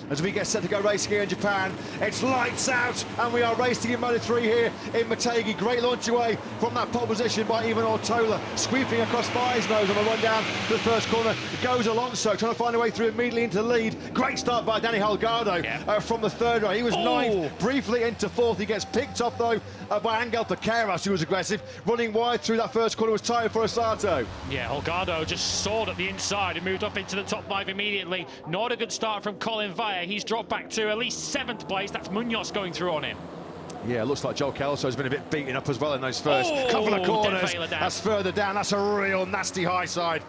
as we get set to go racing here in Japan. It's lights out, and we are racing in Moto3 here in Motegi. Great launch away from that pole position by Ivan Ortola, sweeping across Fire's nose on the run down to the first corner. It goes Alonso, trying to find a way through immediately into the lead. Great start by Danny Holgado from the third row. He was ninth, briefly into fourth. He gets picked up though by Angel Piqueras, who was aggressive, running wide through that first corner. Was tired for Osato. Yeah, Holgado just soared at the inside and moved up into the top five immediately. Not a good start from Colin Vaya. He's dropped back to at least 7th place. That's Munoz going through on him. Yeah, it looks like Joel Kelso has been a bit beaten up as well in those first couple of corners. That's further down. That's a real nasty high side.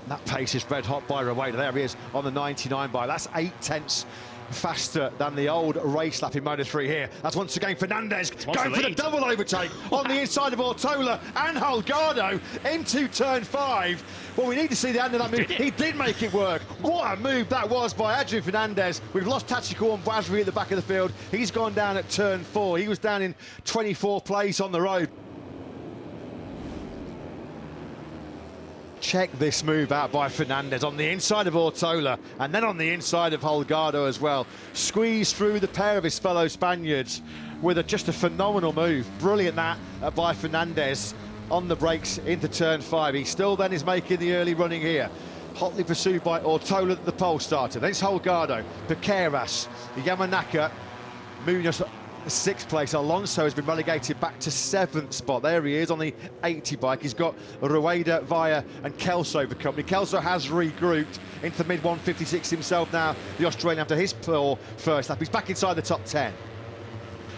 That pace is red hot by Rueda. There he is on the 99 by. That's 8/10 faster than the old race lap in Moto3 here. That's once again Fernandez going for the double overtake on the inside of Ortola and Holgado into turn 5. Well, we need to see the end of that move. He did make it work. What a move that was by Adrian Fernandez. We've lost Tachiko and Boisvary at the back of the field. He's gone down at turn 4. He was down in 24th place on the road. Check this move out by Fernandez on the inside of Ortola and then on the inside of Holgado as well. Squeezed through the pair of his fellow Spaniards with just a phenomenal move. Brilliant that by Fernandez on the brakes into turn 5. He still then is making the early running here. Hotly pursued by Ortola, the pole starter. Then it's Holgado, Piqueras, Yamanaka, Munoz 6th place. Alonso has been relegated back to 7th spot. There he is on the 80 bike. He's got Rueda, Vaya and Kelso for company. Kelso has regrouped into the mid-156 himself now, the Australian, after his poor first lap. He's back inside the top 10.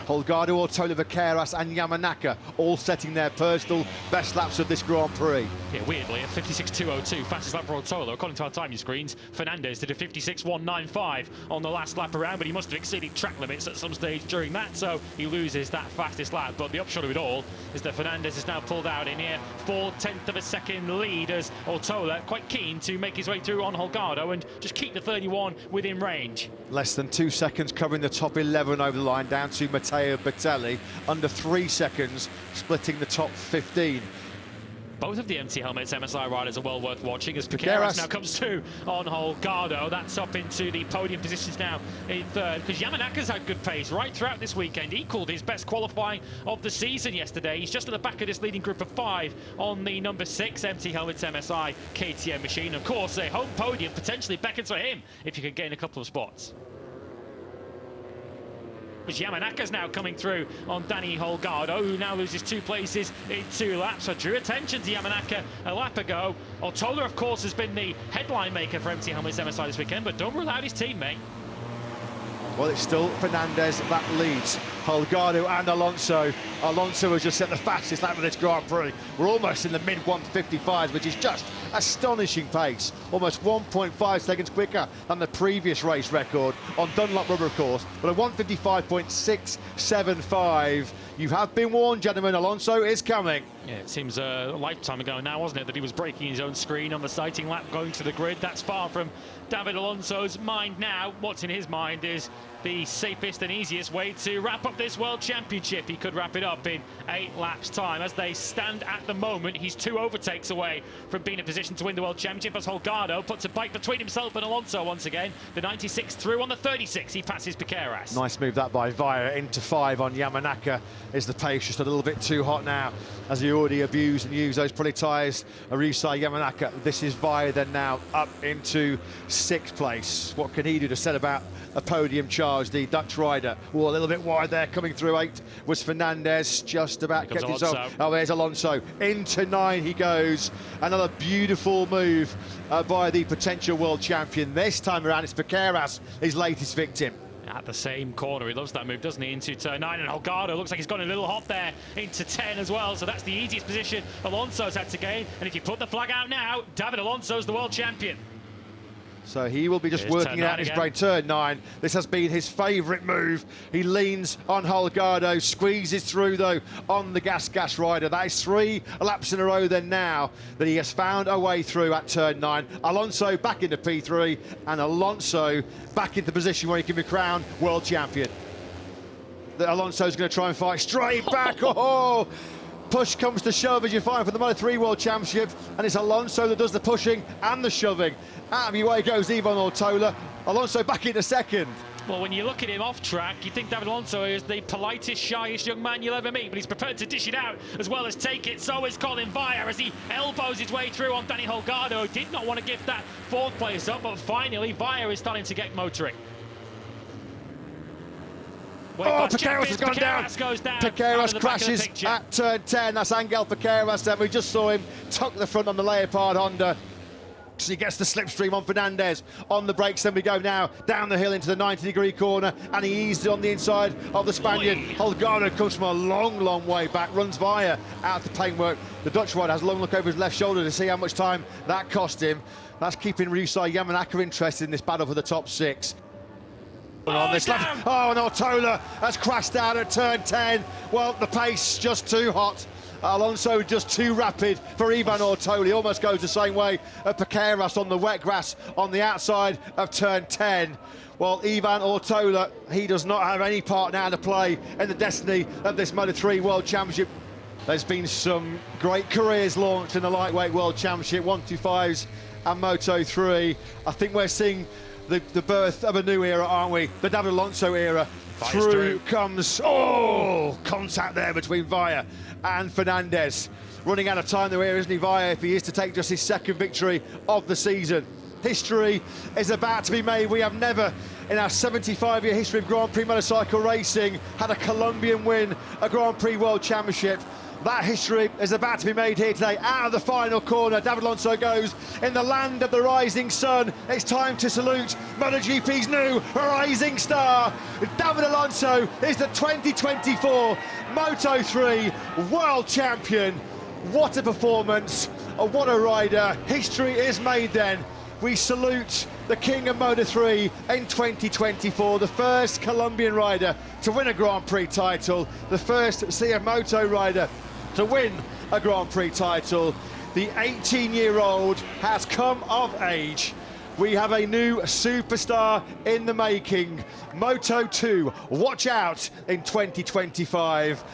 Holgado, Ortola, Vaqueras and Yamanaka all setting their personal best laps of this Grand Prix. Yeah, weirdly, a 56.202, fastest lap for Ortola. According to our timing screens, Fernandez did a 56.195 on the last lap around, but he must have exceeded track limits at some stage during that, so he loses that fastest lap. But the upshot of it all is that Fernandez is now pulled out in here, 4/10 of a second lead, as Ortola quite keen to make his way through on Holgado and just keep the 31 within range. Less than 2 seconds covering the top 11 over the line, down to Matteo Bertelli, under 3 seconds splitting the top 15. Both of the MT Helmets MSI riders are well worth watching as Piqueras now comes through on Holgado. That's up into the podium positions now in third, because Yamanaka's had good pace right throughout this weekend. Equalled his best qualifying of the season yesterday. He's just at the back of this leading group of 5 on the number 6 MT Helmets MSI KTM machine. Of course, a home podium potentially beckons for him if you can gain a couple of spots. Yamanaka's now coming through on Danny Holgado, who now loses 2 places in 2 laps. So drew attention to Yamanaka a lap ago. Ortola, of course, has been the headline maker for MT Helmets MSI this weekend, but don't rule out his teammate. Well, it's still Fernandez that leads Holgado and Alonso. Alonso has just set the fastest lap of this Grand Prix. We're almost in the mid-155s, which is just astonishing pace. Almost 1.5 seconds quicker than the previous race record on Dunlop rubber, of course, but a 155.675. You have been warned, gentlemen. Alonso is coming. Yeah, it seems a lifetime ago now, wasn't it, that he was breaking his own screen on the sighting lap going to the grid. That's far from David Alonso's mind now. What's in his mind is the safest and easiest way to wrap up this World Championship. He could wrap it up in 8 laps' time. As they stand at the moment, he's 2 overtakes away from being in position to win the World Championship, as Holgado puts a bike between himself and Alonso once again. The 96 through on the 36. He passes Piqueras. Nice move that by Vaya into 5 on Yamanaka. Is the pace just a little bit too hot now, as he already abused and used those pulley tyres? Arisa Yamanaka. This is Vaya then now up into 6th place. What can he do to set about a podium charge, the Dutch rider? Oh, a little bit wide there. Coming through 8 was Fernandez, just about kept himself. Oh, there's Alonso. Into 9 he goes. Another beautiful move by the potential world champion. This time around, it's Piqueras, his latest victim. At the same corner, he loves that move, doesn't he, into turn 9, and Holgado looks like he's gone a little hot there into 10 as well, so that's the easiest position Alonso's had to gain, and if you put the flag out now, David Alonso's the world champion. So he will be just working out his brain. Turn 9. This has been his favourite move. He leans on Holgado, squeezes through though on the gas rider. That is 3 laps in a row then now that he has found a way through at turn 9. Alonso back into P3 and Alonso back into position where he can be crowned world champion. Alonso's going to try and fight straight back. Oh! push comes to shove as you find for the Moto3 World Championship, and it's Alonso that does the pushing and the shoving. Out of your way goes Ivan Ortola. Alonso back into second. Well, when you look at him off track, you think David Alonso is the politest, shyest young man you'll ever meet, but he's prepared to dish it out as well as take it. So is Colin Vire as he elbows his way through on Danny Holgado. Did not want to give that fourth place up, but finally Vire is starting to get motoring. Piqueras has gone down. Goes down. Piqueras crashes at turn 10. That's Angel Piqueras. And we just saw him tuck the front on the Leopard Honda. So he gets the slipstream on Fernandez. On the brakes, then we go now down the hill into the 90-degree corner, and he eased it on the inside of the Spaniard. Holgado comes from a long way back, runs via out the paintwork. The Dutch rider has a long look over his left shoulder to see how much time that cost him. That's keeping Ryusai Yamanaka interested in this battle for the top 6. On this lap. And Ortola has crashed out at turn 10. Well, the pace just too hot. Alonso just too rapid for Ivan Ortola. He almost goes the same way as Piqueras on the wet grass on the outside of turn 10. Well, Ivan Ortola, he does not have any part now to play in the destiny of this Moto3 World Championship. There's been some great careers launched in the lightweight World Championship, 125s and Moto3. I think we're seeing the birth of a new era, aren't we? The David Alonso era. Through comes, contact there between Vire and Fernandez. Running out of time though here, isn't he, Vire, if he is to take just his second victory of the season. History is about to be made. We have never, in our 75-year history of Grand Prix motorcycle racing, had a Colombian win a Grand Prix World Championship. That history is about to be made here today. Out of the final corner, David Alonso goes in the land of the rising sun. It's time to salute MotoGP's new rising star. David Alonso is the 2024 Moto3 World Champion. What a performance, what a rider. History is made then. We salute the king of Moto3 in 2024, the first Colombian rider to win a Grand Prix title, the first CF Moto rider to win a Grand Prix title. The 18-year-old has come of age. We have a new superstar in the making. Moto2, watch out in 2025.